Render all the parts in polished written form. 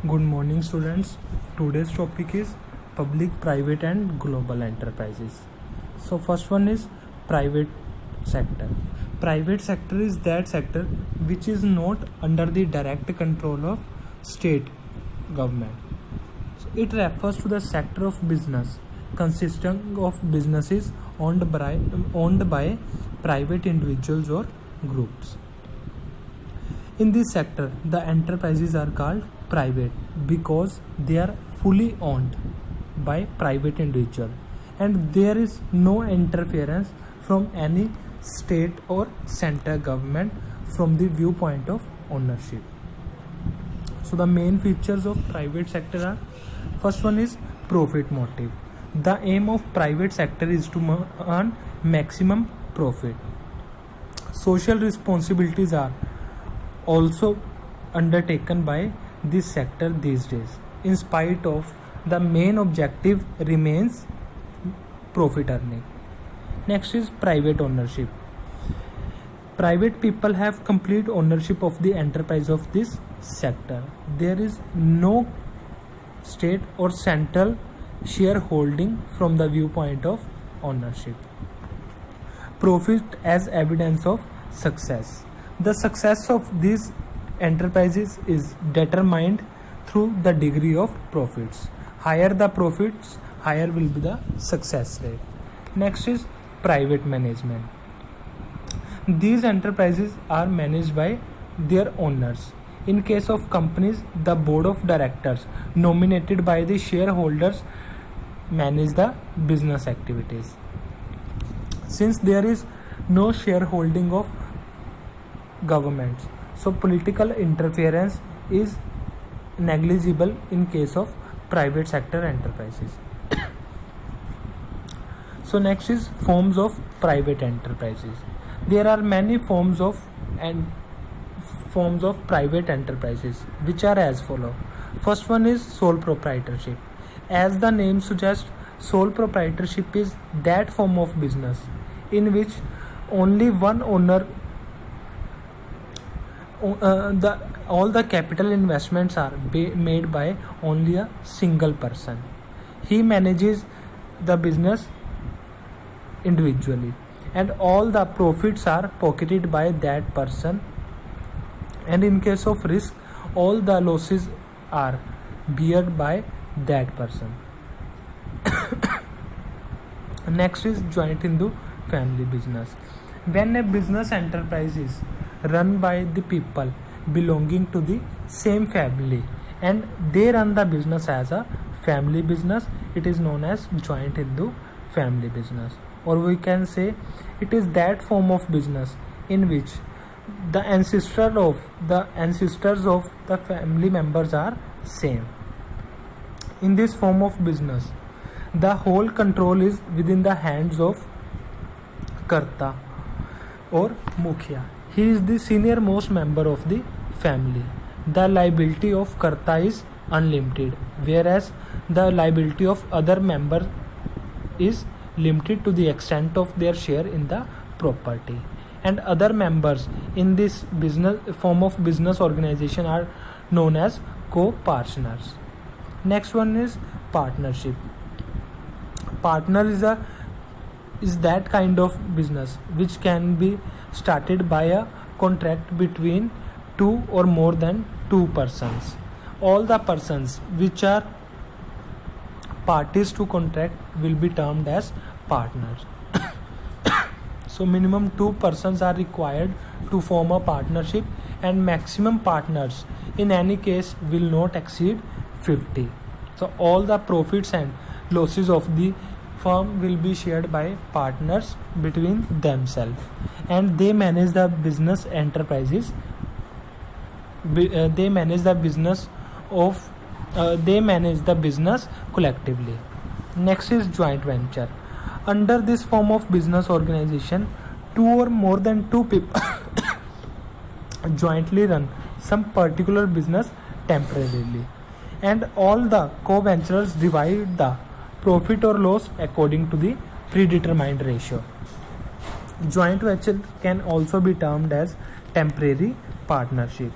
Good morning, students. Today's topic is public, private, and global enterprises. So, first one is private sector. Private sector is that sector which is not under the direct control of state government. So, it refers to the sector of business consisting of businesses owned by private individuals or groups. In this sector, the enterprises are called private because they are fully owned by private individual and there is no interference from any state or central government from the viewpoint of ownership. So the main features of private sector are: first one is profit motive. The aim of private sector is to earn maximum profit. Social responsibilities are also undertaken by this sector these days, in spite of the main objective remains profit earning. Next is private ownership. Private people have complete ownership of the enterprise of this sector. There is no state or central shareholding from the viewpoint of ownership. Profit as evidence of success. The success of these enterprises is determined through the degree of profits. Higher the profits, higher will be the success rate. Next is private management. These enterprises are managed by their owners. In case of companies, the board of directors nominated by the shareholders manage the business activities. Since there is no shareholding of governments, so political interference is negligible in case of private sector enterprises. So next is forms of private enterprises. There are many forms of private enterprises which are as follow. First one is sole proprietorship. As the name suggests, sole proprietorship is that form of business in which only one owner all the capital investments are made by only a single person. He manages the business individually and all the profits are pocketed by that person, and in case of risk all the losses are borne by that person. Next is joint Hindu family business. When a business enterprise is run by the people belonging to the same family and they run the business as a family business, it is known as joint Hindu family business. Or we can say it is that form of business in which the ancestors of the family members are same. In this form of business, the whole control is within the hands of Karta or Mukhya. He is the senior most member of the family. The liability of Karta is unlimited, whereas the liability of other member is limited to the extent of their share in the property. And other members in this business form of business organization are known as co-partners. Next one is partnership. Partner is that kind of business which can be started by a contract between two or more than two persons. All the persons which are parties to contract will be termed as partners. So minimum 2 persons are required to form a partnership and maximum partners in any case will not exceed 50. So all the profits and losses of the firm will be shared by partners between themselves, and they manage the business enterprises. They manage the business collectively. Next is joint venture. Under this form of business organization, two or more than two people jointly run some particular business temporarily, and all the co-venturers divide the profit or loss according to the predetermined ratio. Joint venture can also be termed as temporary partnership.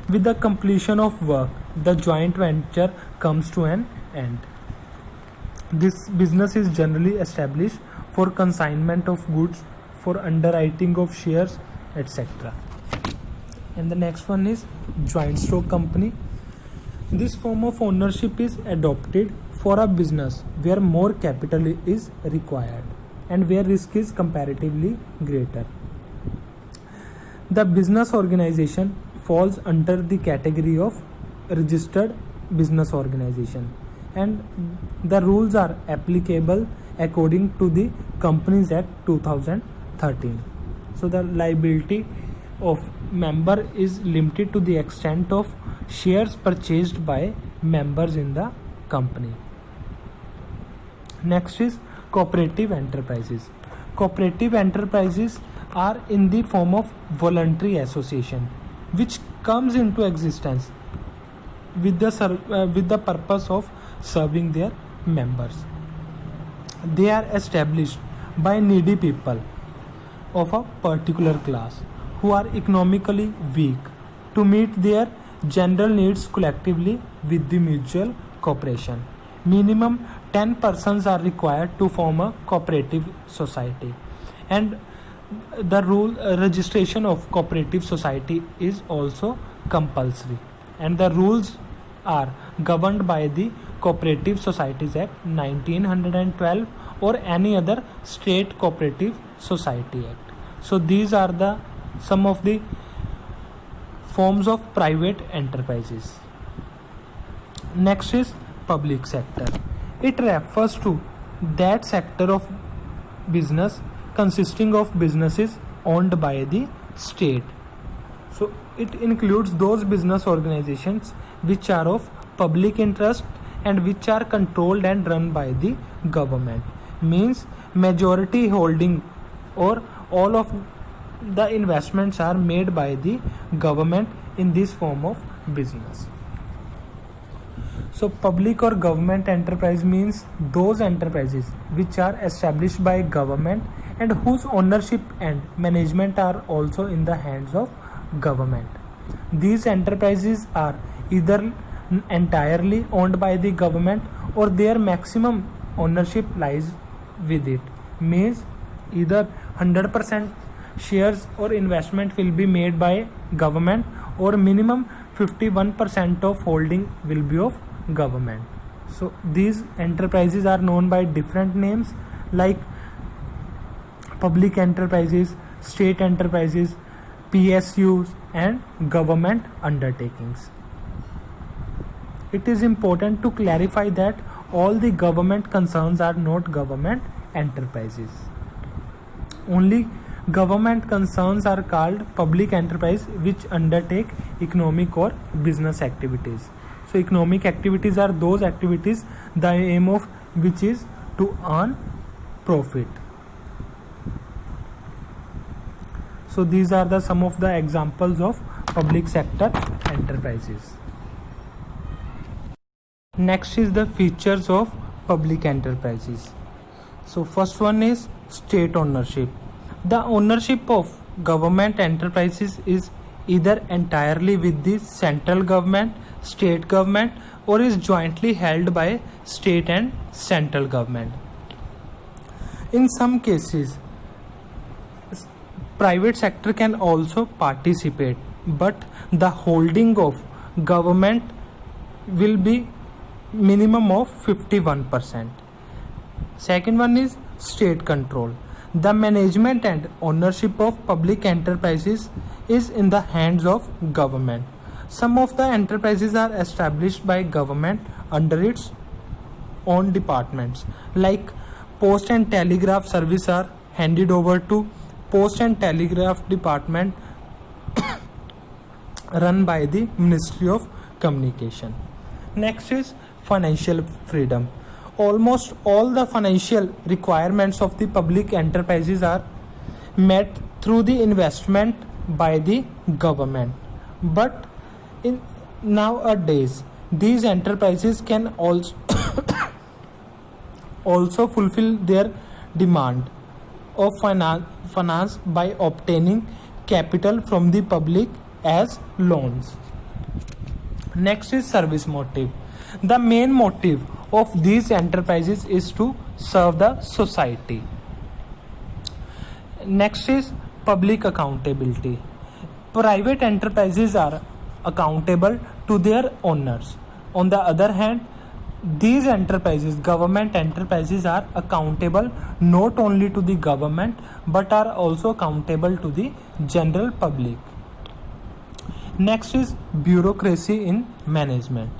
With the completion of work, the joint venture comes to an end. This business is generally established for consignment of goods, for underwriting of shares, etc. And the next one is joint stock company. This form of ownership is adopted for a business where more capital is required and where risk is comparatively greater. The business organization falls under the category of registered business organization, and the rules are applicable according to the Companies Act 2013. So the liability of member is limited to the extent of shares purchased by members in the company. Next is cooperative enterprises. Cooperative enterprises are in the form of voluntary association which comes into existence with the purpose of serving their members. They are established by needy people of a particular class who are economically weak to meet their general needs collectively with the mutual cooperation. Minimum 10 persons are required to form a cooperative society, and the rule registration of cooperative society is also compulsory, and the rules are governed by the Cooperative Societies Act 1912 or any other state cooperative society act. So these are some of the forms of private enterprises. Next is public sector. It refers to that sector of business consisting of businesses owned by the state. So it includes those business organizations which are of public interest and which are controlled and run by the government. Means majority holding or all of the investments are made by the government in this form of business. So public or government enterprise means those enterprises which are established by government and whose ownership and management are also in the hands of government. These enterprises are either entirely owned by the government or their maximum ownership lies with it. Means either 100% shares or investment will be made by government or minimum 51% of holding will be of government. So these enterprises are known by different names like public enterprises, state enterprises, PSUs and government undertakings. It is important to clarify that all the government concerns are not government enterprises. Only government concerns are called public enterprise which undertake economic or business activities. So economic activities are those activities the aim of which is to earn profit. So these are some of the examples of public sector enterprises. Next is the features of public enterprises. So first one is state ownership. The ownership of government enterprises is either entirely with the central government, state government, or is jointly held by state and central government. In some cases, private sector can also participate, but the holding of government will be minimum of 51%. Second one is state control. The management and ownership of public enterprises is in the hands of government. Some of the enterprises are established by government under its own departments, like Post and Telegraph Service are handed over to Post and Telegraph Department run by the Ministry of Communication. Next is financial freedom. Almost all the financial requirements of the public enterprises are met through the investment by the government. But in nowadays, these enterprises can also also fulfill their demand of finance by obtaining capital from the public as loans. Next is service motive. The main motive of these enterprises is to serve the society. Next is public accountability. Private enterprises are accountable to their owners. On the other hand, these enterprises, government enterprises, are accountable not only to the government but are also accountable to the general public. Next is bureaucracy in management.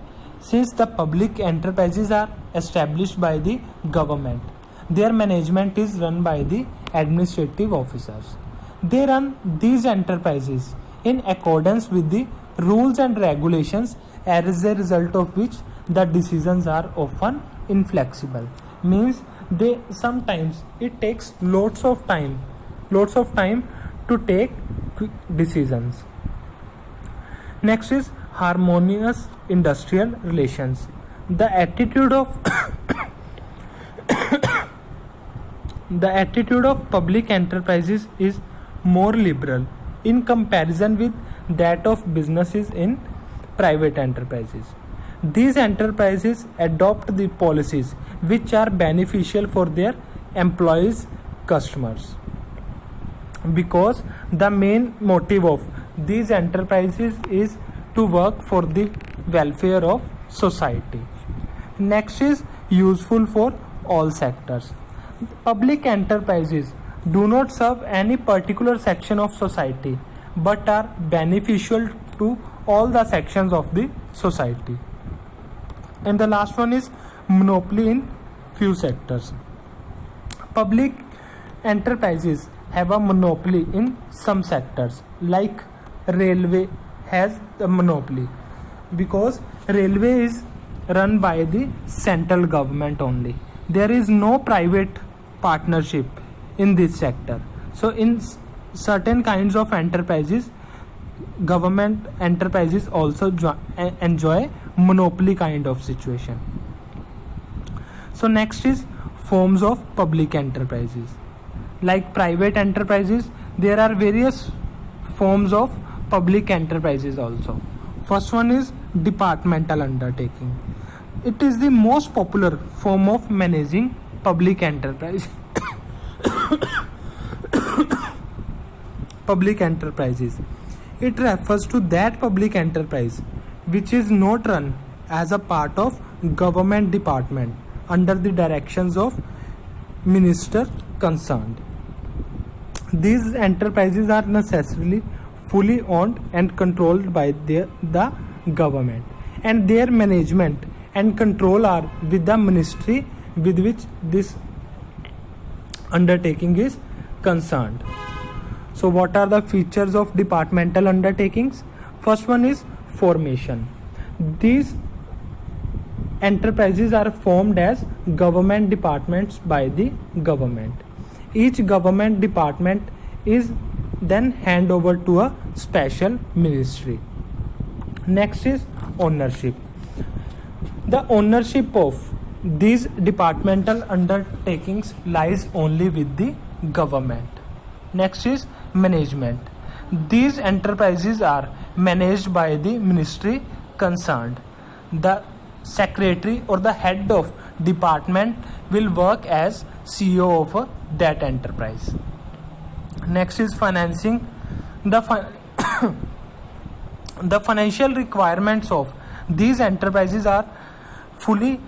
Since the public enterprises are established by the government, their management is run by the administrative officers. They run these enterprises in accordance with the rules and regulations, as a result of which the decisions are often inflexible. Means they sometimes it takes lots of time to take quick decisions. Next is harmonious industrial relations. The attitude of the attitude of public enterprises is more liberal in comparison with that of businesses in private enterprises. These enterprises adopt the policies which are beneficial for their employees' customers, because the main motive of these enterprises is to work for the welfare of society. Next is useful for all sectors. Public enterprises do not serve any particular section of society but are beneficial to all the sections of the society. And the last one is monopoly in few sectors. Public enterprises have a monopoly in some sectors, like railway has a monopoly because railway is run by the central government only. There is no private partnership in this sector. So in certain kinds of enterprises, government enterprises also enjoy monopoly kind of situation. So next is forms of public enterprises. Like private enterprises, there are various forms of public enterprises also. First one is departmental undertaking. It is the most popular form of managing public enterprise. Public enterprises. It refers to that public enterprise which is not run as a part of government department under the directions of minister concerned. These enterprises are necessarily fully owned and controlled by the government, and their management and control are with the ministry with which this undertaking is concerned. So what are the features of departmental undertakings? First one is formation. These enterprises are formed as government departments by the government. Each government department is then handed over to a special ministry. Next is ownership. The ownership of these departmental undertakings lies only with the government. Next is management. These enterprises are managed by the ministry concerned. The secretary or the head of department will work as CEO of that enterprise. Next is financing. The financial requirements of these enterprises are fully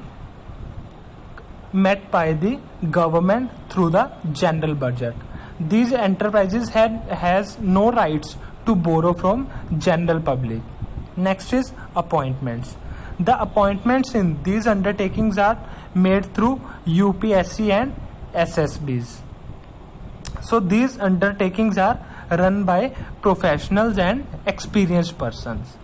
met by the government through the general budget. These enterprises has no rights to borrow from general public. Next is appointments. The appointments in these undertakings are made through UPSC and SSBs. So these undertakings are run by professionals and experienced persons.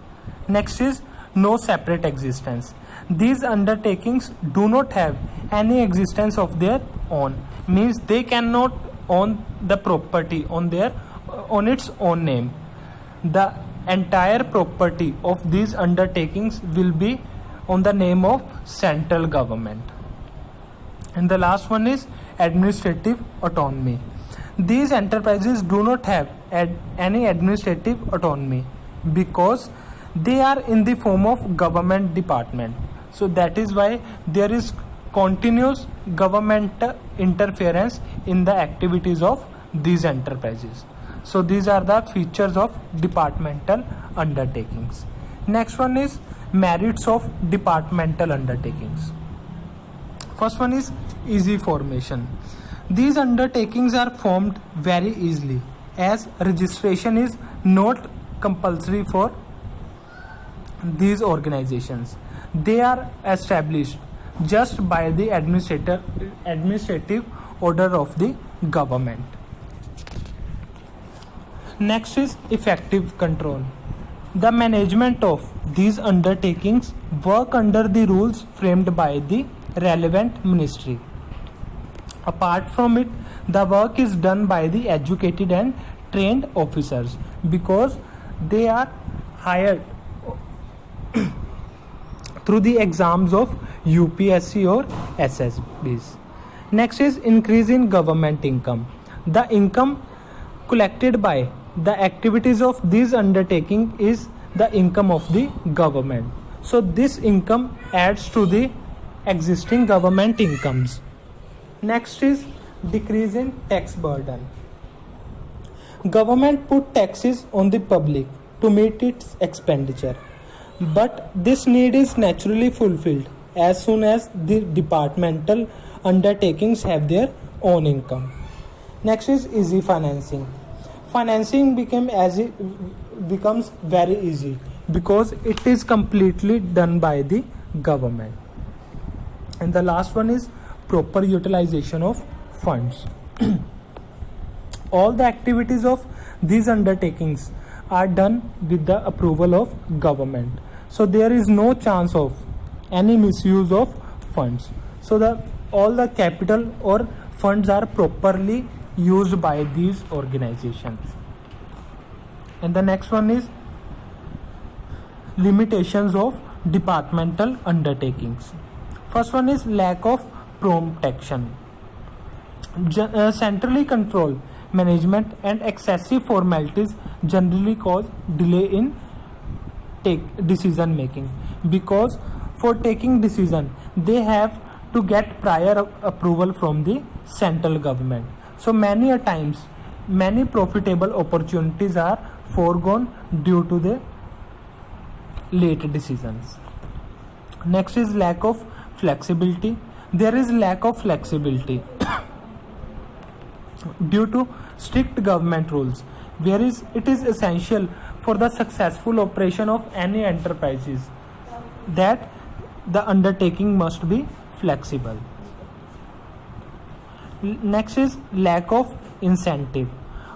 Next is no separate existence. These undertakings do not have any existence of their own. Means they cannot own the property on its own name. The entire property of these undertakings will be on the name of central government. And the last one is administrative autonomy. These enterprises do not have any administrative autonomy because they are in the form of government department. So that is why there is continuous government interference in the activities of these enterprises. So these are the features of departmental undertakings. Next one is merits of departmental undertakings. First one is easy formation. These undertakings are formed very easily as registration is not compulsory for these organizations. They are established just by the administrative order of the government. Next is effective control. The management of these undertakings work under the rules framed by the relevant ministry. Apart from it, the work is done by the educated and trained officers because they are hired through the exams of UPSC or SSBs. Next is increase in government income. The income collected by the activities of these undertaking is the income of the government. So this income adds to the existing government incomes. Next is decrease in tax burden. Government put taxes on the public to meet its expenditure, but this need is naturally fulfilled as soon as the departmental undertakings have their own income. Next is easy financing. Financing becomes very easy because it is completely done by the government. And the last one is proper utilization of funds. All the activities of these undertakings are done with the approval of government. So there is no chance of any misuse of funds. So all the capital or funds are properly used by these organizations. And the next one is limitations of departmental undertakings. First one is lack of protection. Centrally controlled management and excessive formalities generally cause delay in decision making, because for taking decision they have to get prior approval from the central government. So many a times many profitable opportunities are foregone due to the late decisions. Next is lack of flexibility. There is lack of flexibility due to strict government rules, whereas it is essential for the successful operation of any enterprises that the undertaking must be flexible. Next is lack of incentive.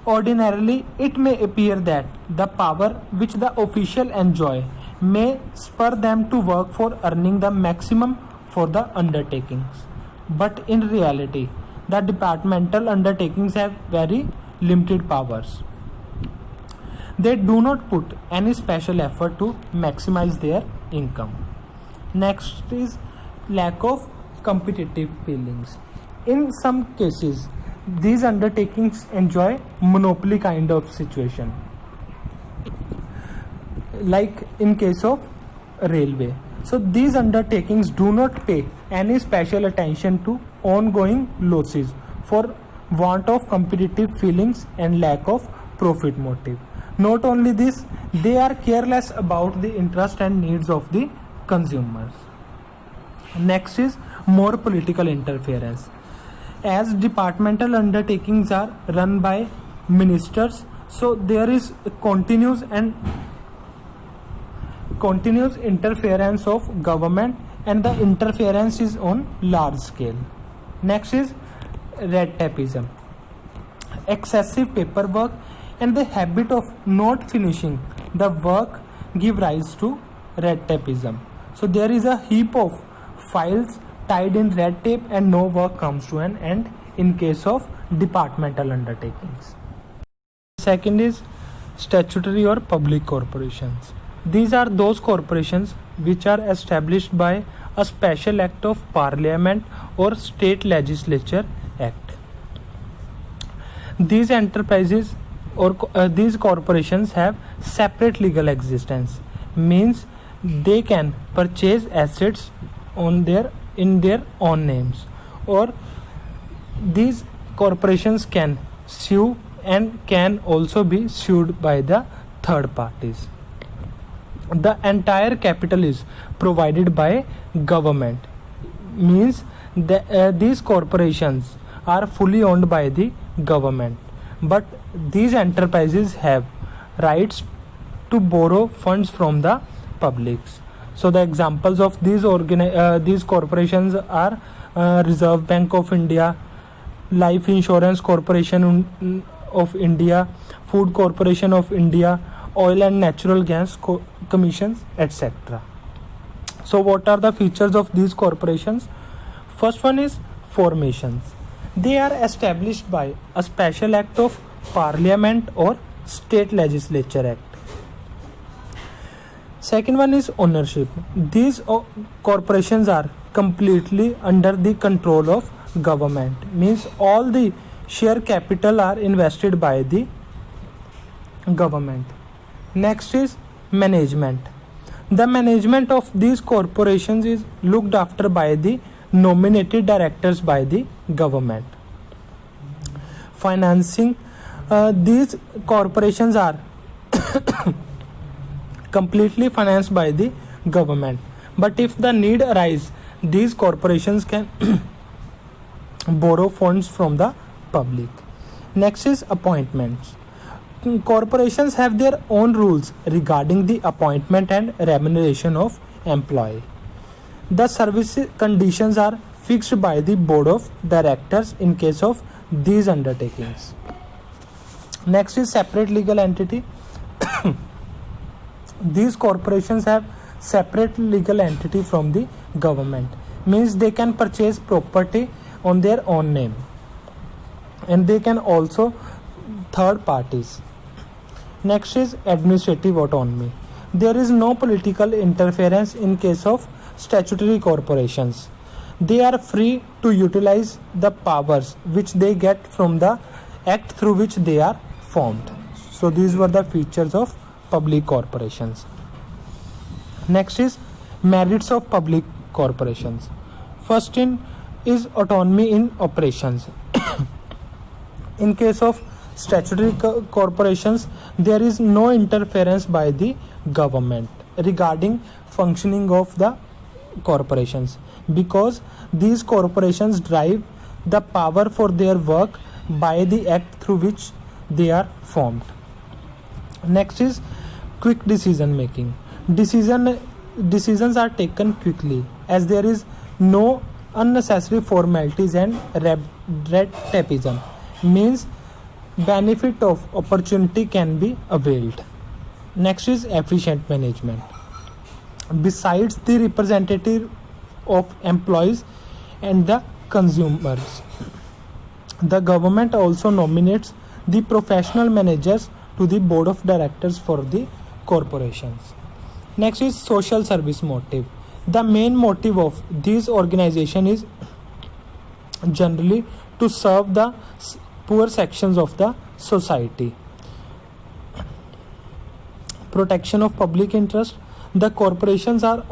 Ordinarily, it may appear that the power which the official enjoy may spur them to work for earning the maximum for the undertakings, but in reality the departmental undertakings have very limited powers. They do not put any special effort to maximize their income. Next is lack of competitive feelings. In some cases, these undertakings enjoy monopoly kind of situation, like in case of railway. So these undertakings do not pay any special attention to ongoing losses for want of competitive feelings and lack of profit motive. Not only this, they are careless about the interest and needs of the consumers. Next is more political interference. As departmental undertakings are run by ministers, so there is continuous interference of government, and the interference is on large scale. Next is red tapeism. Excessive paperwork and the habit of not finishing the work give rise to red tapeism. So there is a heap of files tied in red tape and no work comes to an end in case of departmental undertakings. Second is statutory or public corporations. These are those corporations which are established by a special act of parliament or state legislature act. These enterprises or these corporations have separate legal existence means they can purchase assets in their own names, or these corporations can sue and can also be sued by the third parties. The entire capital is provided by government, means these corporations are fully owned by the government, but these enterprises have rights to borrow funds from the publics. So the examples of these corporations are Reserve Bank of India, Life Insurance Corporation of India, Food Corporation of India, Oil and Natural Gas Commissions, etc. So what are the features of these corporations? First one is formations. They are established by a special act of Parliament or State Legislature Act. Second one is ownership. These corporations are completely under the control of government, means all the share capital are invested by the government. Next is management. The management of these corporations is looked after by the nominated directors by the government. Financing. These corporations are completely financed by the government, but if the need arises, these corporations can borrow funds from the public. Next is appointments. Corporations have their own rules regarding the appointment and remuneration of employee. The service conditions are fixed by the board of directors in case of these undertakings. Next is separate legal entity. These corporations have separate legal entity from the government, means they can purchase property on their own name, and they can also third parties. Next is administrative autonomy. There is no political interference in case of statutory corporations. They are free to utilize the powers which they get from the act through which they are formed. So these were the features of public corporations. Next is merits of public corporations. First is autonomy in operations. In case of statutory corporations, there is no interference by the government regarding functioning of the corporations, because these corporations drive the power for their work by the act through which they are formed. Next is quick decision making. Decisions are taken quickly, as there is no unnecessary formalities and red tapeism, means benefit of opportunity can be availed. Next is efficient management. Besides the representative of employees and the consumers, the government also nominates the professional managers to the board of directors for the corporations. Next is social service motive. The main motive of these organizations is generally to serve the poor sections of the society. Protection of public interest. The corporations are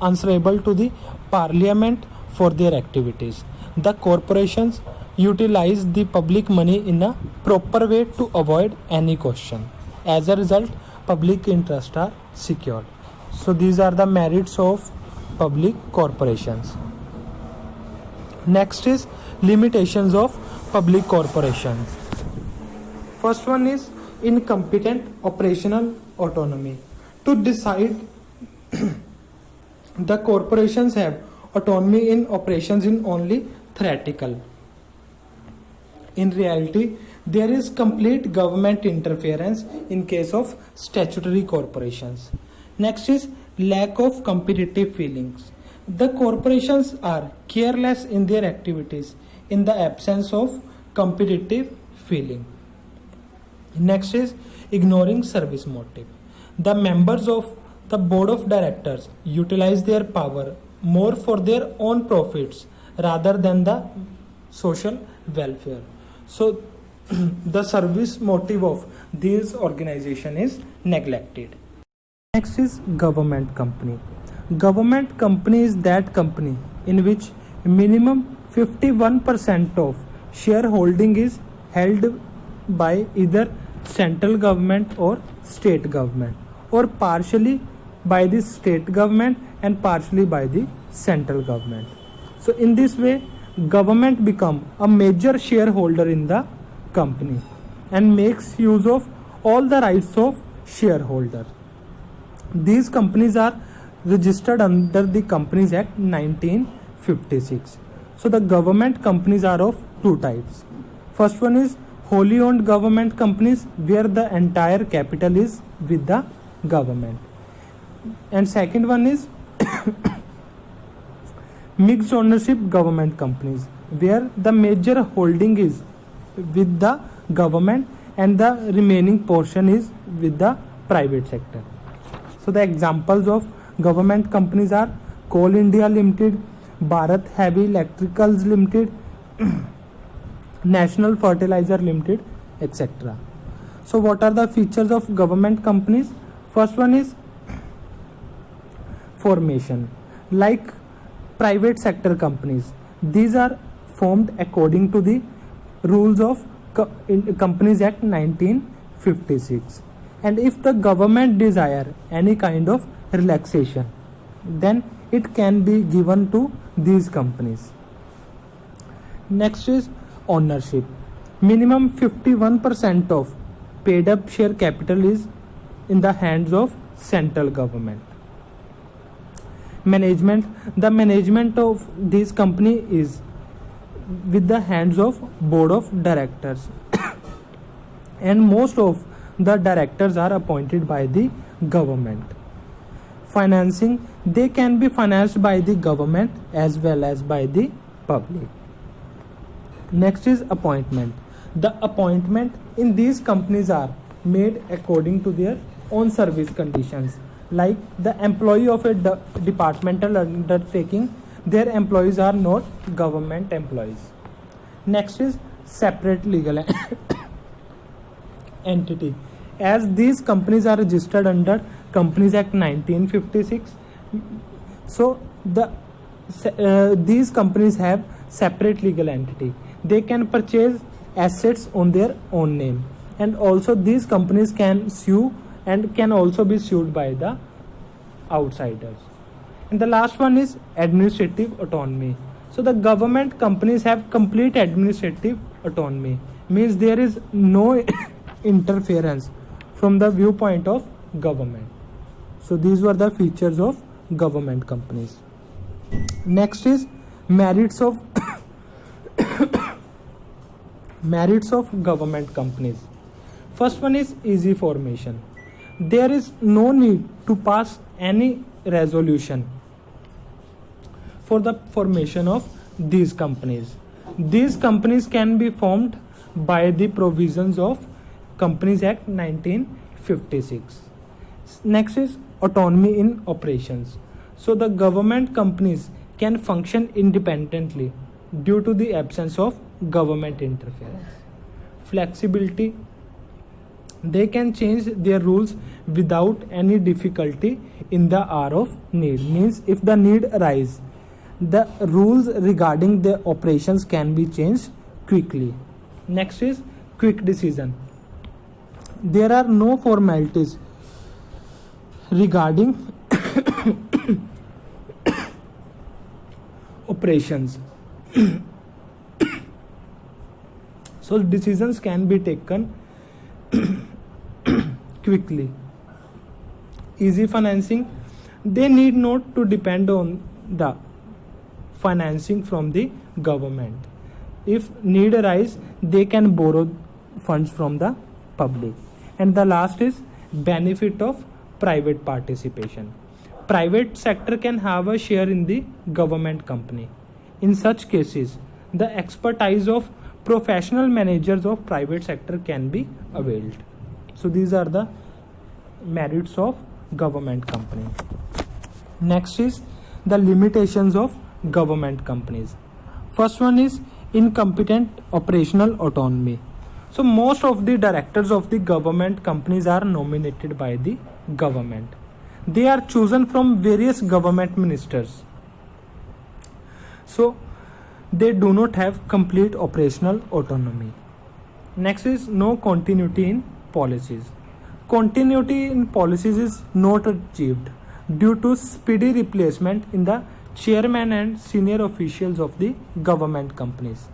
answerable to the Parliament for their activities. The corporations utilize the public money in a proper way to avoid any question. As a result, public interests are secured. So these are the merits of public corporations. Next is limitations of public corporations. First one is incompetent operational autonomy. To decide, the corporations have autonomy in operations in only theoretical. In reality, there is complete government interference in case of statutory corporations. Next is lack of competitive feelings. The corporations are careless in their activities in the absence of competitive feeling. Next is ignoring service motive. The members of the board of directors utilize their power more for their own profits rather than the social welfare. So the service motive of these organization is neglected. Next is government company. Government company is that company in which minimum 51% of shareholding is held by either central government or state government, or partially by the state government and partially by the central government. So in this way, government become a major shareholder in the company and makes use of all the rights of shareholder. These companies are registered under the Companies Act 1956. So the government companies are of two types. First one is wholly owned government companies, where the entire capital is with the government. And second one is mixed ownership government companies, where the major holding is with the government and the remaining portion is with the private sector. So the examples of government companies are Coal India Limited, Bharat Heavy Electricals Limited, National Fertilizer Limited, etc. So what are the features of government companies? First one is formation. Like private sector companies, these are formed according to the rules of Companies Act 1956. And if the government desire any kind of relaxation, then it can be given to these companies. Next is ownership. Minimum 51% of paid up share capital is in the hands of central government. Management. The management of this company is with the hands of board of directors and most of the directors are appointed by the government. Financing. They can be financed by the government as well as by the public. Next is appointment. The appointment in these companies are made according to their own service conditions. Like the employee of a departmental undertaking, their employees are not government employees. Next is separate legal entity. As these companies are registered under Companies Act 1956, so these companies have separate legal entity. They can purchase assets on their own name, and also these companies can sue and can also be sued by the outsiders. And the last one is administrative autonomy. So the government companies have complete administrative autonomy, means there is no interference from the viewpoint of government. So these were the features of government companies. Next is merits of merits of government companies. First one is easy formation. There is no need to pass any resolution for the formation of these companies. These companies can be formed by the provisions of Companies Act 1956. Next is autonomy in operations. So the government companies can function independently due to the absence of government interference. Flexibility. They can change their rules without any difficulty in the hour of need. Means if the need arises, the rules regarding the operations can be changed quickly. Next is quick decision. There are no formalities regarding operations. So decisions can be taken quickly. Easy financing. They need not to depend on the financing from the government. If need arise, they can borrow funds from the public. And the last is benefit of private participation. Private sector can have a share in the government company. In such cases, the expertise of professional managers of private sector can be availed. So these are the merits of government company. Next is the limitations of government companies. First one is incompetent operational autonomy. So most of the directors of the government companies are nominated by the government. They are chosen from various government ministers. So they do not have complete operational autonomy. Next is no continuity in policies. Continuity in policies is not achieved due to speedy replacement in the chairman and senior officials of the government companies.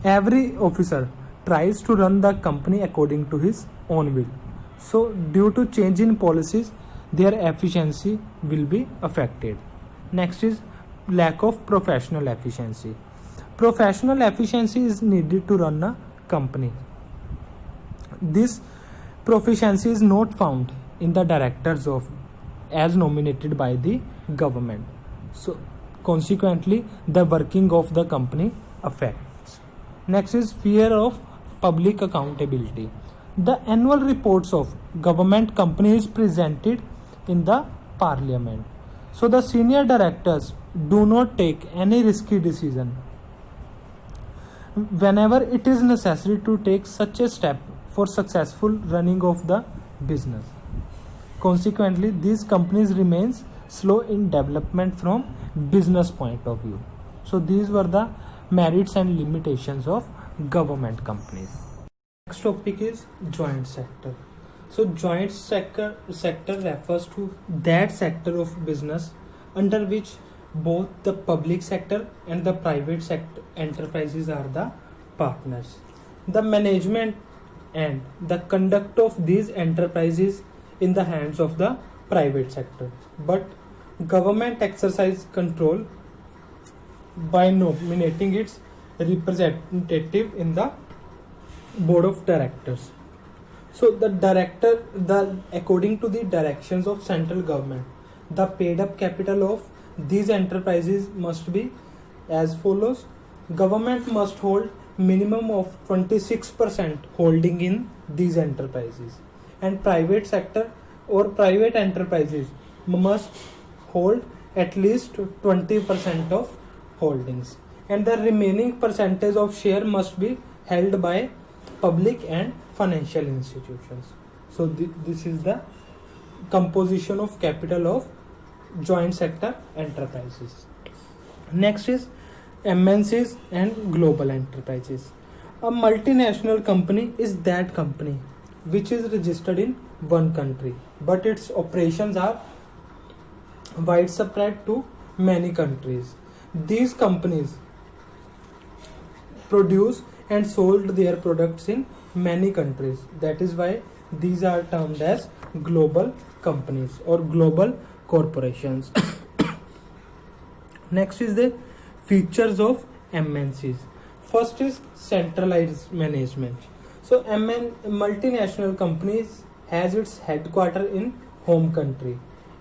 Every officer tries to run the company according to his own will. So, due to change in policies, their efficiency will be affected. Next is lack of professional efficiency. Professional efficiency is needed to run a company. This proficiency is not found in the directors of as nominated by the government. So consequently the working of the company affects. Next is fear of public accountability. The annual reports of government companies presented in the parliament. So the senior directors do not take any risky decision whenever it is necessary to take such a step for successful running of the business. Consequently, these companies remains slow in development from business point of view. So these were the merits and limitations of government companies. Next topic is joint sector. So joint sector refers to that sector of business under which both the public sector and the private sector enterprises are the partners. The management and the conduct of these enterprises in the hands of the private sector, but government exercise control by nominating its representative in the board of directors. So according to the directions of central government, the paid up capital of these enterprises must be as follows. Government must hold minimum of 26% holding in these enterprises, and private sector or private enterprises must hold at least 20% of holdings, and the remaining percentage of share must be held by public and financial institutions. So this is the composition of capital of joint sector enterprises. Next is MNCs and global enterprises. A multinational company is that company which is registered in one country, but its operations are widespread to many countries. These companies produce and sold their products in many countries. That is why these are termed as global companies or global corporations. Next is the features of MNCs. First is centralized management. So multinational companies has its headquarter in home country.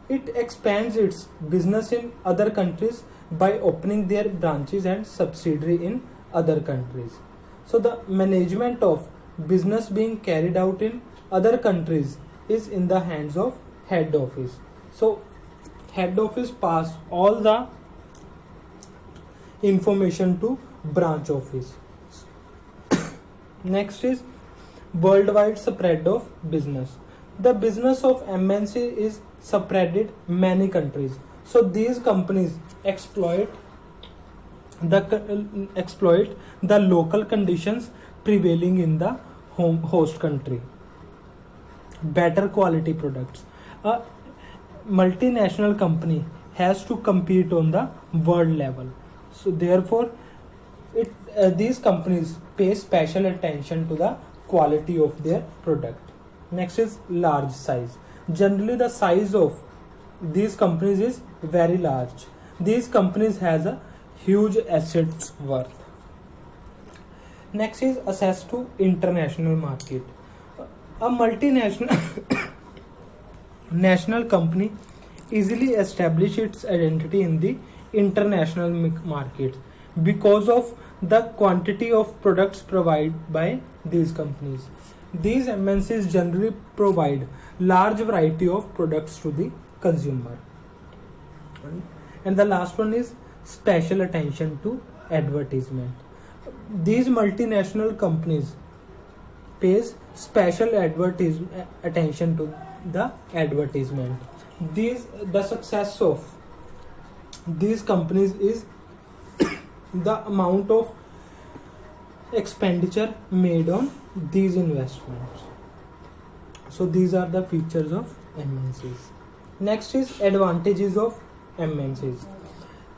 It expands its business in other countries by opening their branches and subsidiary in other countries. So the management of business being carried out in other countries is in the hands of head office. So head office pass all the information to branch office. Next is worldwide spread of business. The business of MNC is spread many countries. So these companies exploit the local conditions prevailing in the host country. Better quality products. A multinational company has to compete on the world level. So therefore, these companies pay special attention to the quality of their product. Next is large size. Generally, the size of these companies is very large. These companies has a huge asset worth. Next is access to international market. A multinational national company easily establish its identity in the international market because of the quantity of products provided by these companies. These MNCs generally provide large variety of products to the consumer. And the last one is special attention to advertisement. These multinational companies pays special attention to the advertisement. The success of these companies is the amount of expenditure made on these investments. So these are the features of MNCs. Next is advantages of MNCs.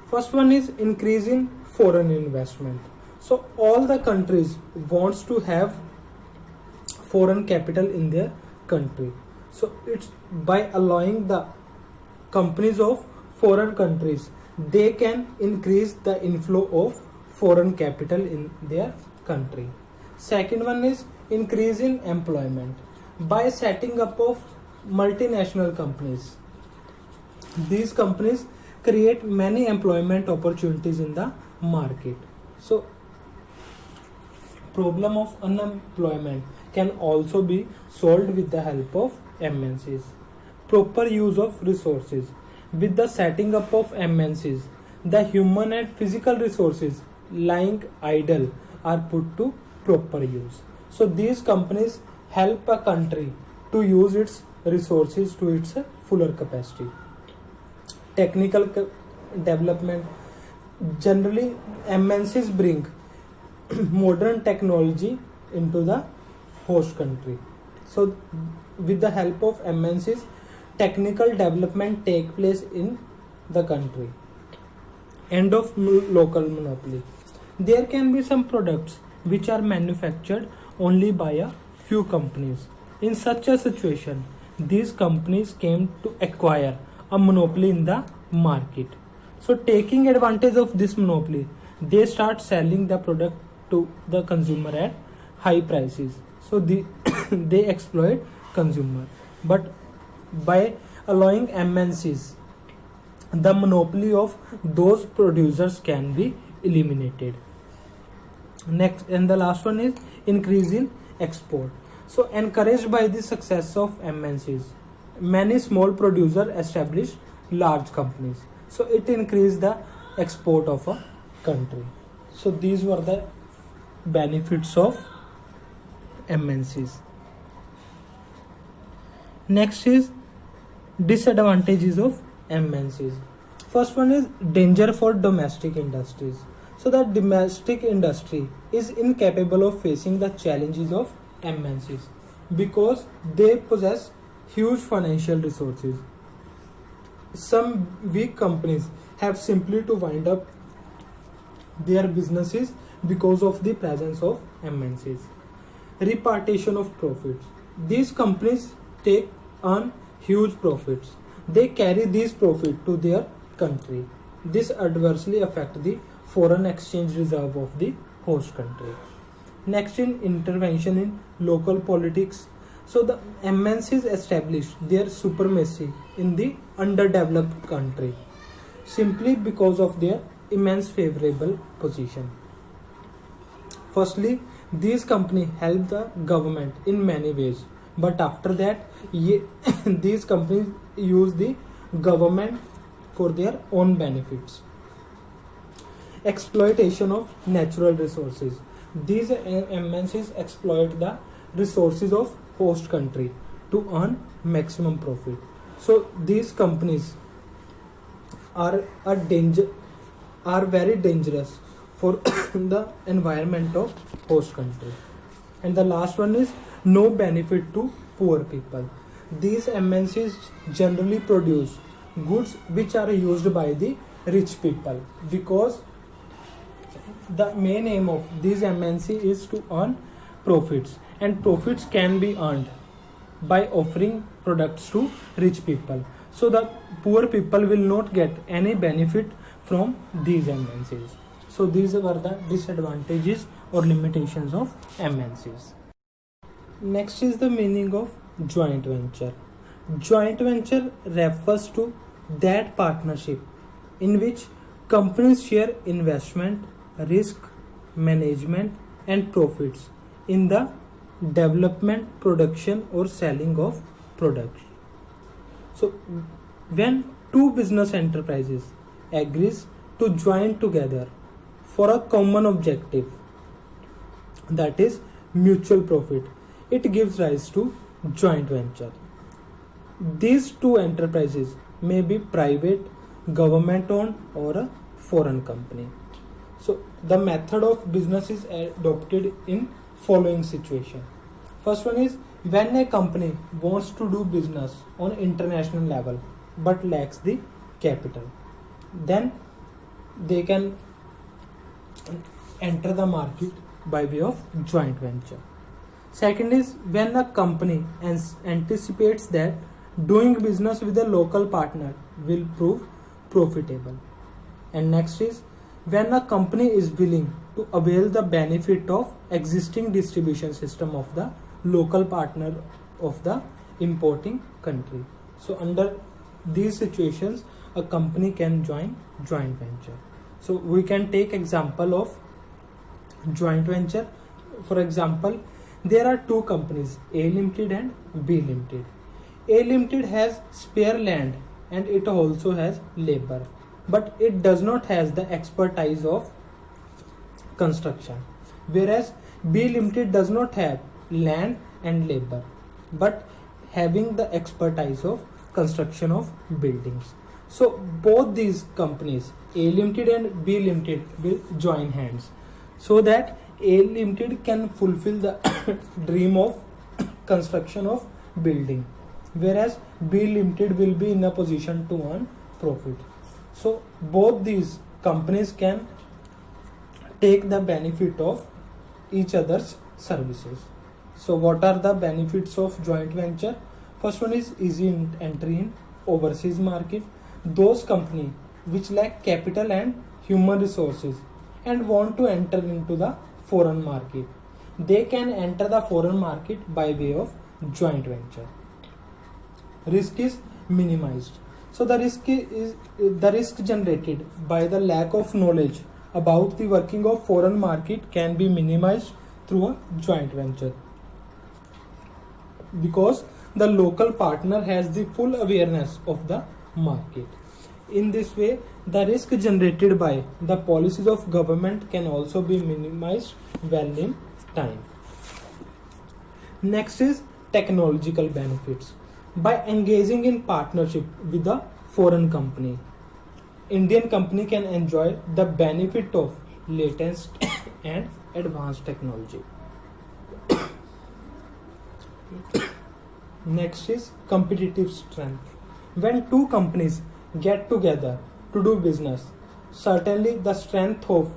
First one is increase in foreign investment. So all the countries wants to have foreign capital in their country. So it's by allowing the companies of foreign countries, they can increase the inflow of foreign capital in their country. Second one is increase in employment. By setting up of multinational companies, these companies create many employment opportunities in the market. So problem of unemployment can also be solved with the help of MNCs. Proper use of resources. With the setting up of MNCs, the human and physical resources lying idle are put to proper use. So these companies help a country to use its resources to its fuller capacity. Technical development. Generally, MNCs bring modern technology into the host country. So with the help of MNCs, technical development take place in the country. End of local monopoly. There can be some products which are manufactured only by a few companies. In such a situation, these companies came to acquire a monopoly in the market. So taking advantage of this monopoly, they start selling the product to the consumer at high prices. So they exploit consumer. But by allowing MNCs, the monopoly of those producers can be eliminated. Next and the last one is increase in export. So encouraged by the success of MNCs, many small producers establish large companies. So it increased the export of a country. So these were the benefits of MNCs. Next is disadvantages of MNCs. First one is danger for domestic industries. So the domestic industry is incapable of facing the challenges of MNCs because they possess huge financial resources. Some weak companies have simply to wind up their businesses because of the presence of MNCs. Repartition of profits. These companies earn huge profits. They carry these profits to their country. This adversely affects the foreign exchange reserve of the host country. Next in intervention in local politics. So the MNCs established their supremacy in the underdeveloped country simply because of their immense favorable position. Firstly, these companies help the government in many ways, but after that these companies use the government for their own benefits. Exploitation of natural resources. These MNCs exploit the resources of host country to earn maximum profit. So these companies are very dangerous for the environment of host country. And the last one is no benefit to poor people. These MNCs generally produce goods which are used by the rich people because the main aim of these MNC is to earn profits, and profits can be earned by offering products to rich people. So the poor people will not get any benefit from these MNCs. So these were the disadvantages or limitations of MNCs. Next is the meaning of joint venture. Joint venture refers to that partnership in which companies share investment, risk, management and profits in the development, production or selling of products. So when two business enterprises agrees to join together for a common objective, that is mutual profit, it gives rise to joint venture. These two enterprises may be private, government owned, or a foreign company. So the method of business is adopted in following situation. First one is when a company wants to do business on international level but lacks the capital, then they can enter the market by way of joint venture. Second is when a company anticipates that doing business with a local partner will prove profitable. And next is when a company is willing to avail the benefit of existing distribution system of the local partner of the importing country. So under these situations, a company can join joint venture. So we can take example of joint venture. For example, there are two companies, A Limited and B Limited. A Limited has spare land and it also has labor, but it does not has the expertise of construction, whereas B Limited does not have land and labor but having the expertise of construction of buildings. So both these companies, A Limited and B Limited, will join hands so that A Limited can fulfill the dream of construction of building, whereas B Limited will be in a position to earn profit. So both these companies can take the benefit of each other's services. So what are the benefits of joint venture? First one is easy entry in overseas market. Those companies which lack capital and human resources and want to enter into the foreign market, they can enter the foreign market by way of joint venture. Risk is minimized. So the risk generated by the lack of knowledge about the working of foreign market can be minimized through a joint venture, because the local partner has the full awareness of the market. In this way, the risk generated by the policies of government can also be minimized well in time. Next is technological benefits. By engaging in partnership with a foreign company, Indian company can enjoy the benefit of latest and advanced technology. Next is competitive strength. When two companies get together to do business, certainly the strength of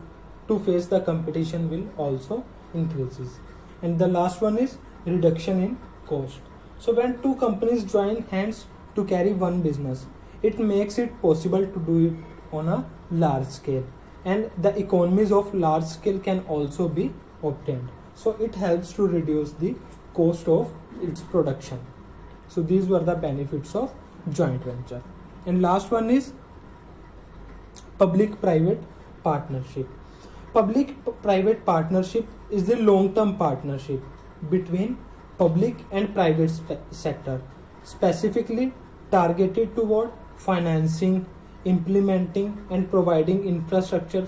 to face the competition will also increases. And the last one is reduction in cost. So when two companies join hands to carry one business, it makes it possible to do it on a large scale, and the economies of large scale can also be obtained. So it helps to reduce the cost of its production. So these were the benefits of joint venture. And last one is public-private partnership. Public-private partnership is the long-term partnership between public and private sector, specifically targeted toward financing, implementing and providing infrastructure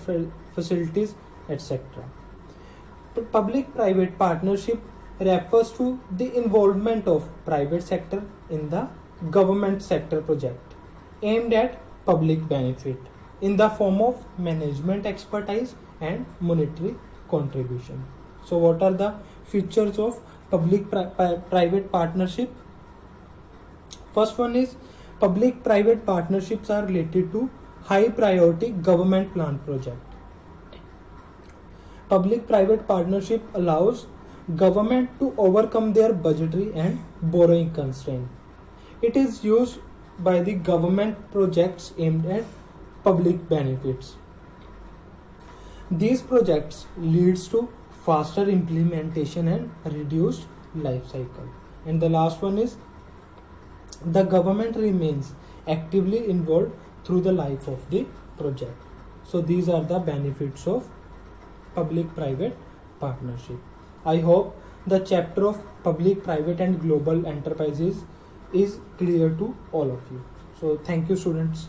facilities, etc. Public-private partnership refers to the involvement of private sector in the government sector project aimed at public benefit in the form of management expertise and monetary contribution. So what are the features of public-private partnership? First one is public-private partnerships are related to high priority government plan project. Public-private partnership allows government to overcome their budgetary and borrowing constraint. It is used by the government projects aimed at public benefits. These projects leads to faster implementation and reduced life cycle. And the last one is the government remains actively involved through the life of the project. So these are the benefits of public-private partnership. I hope the chapter of public, private and global enterprises is clear to all of you. So thank you, students.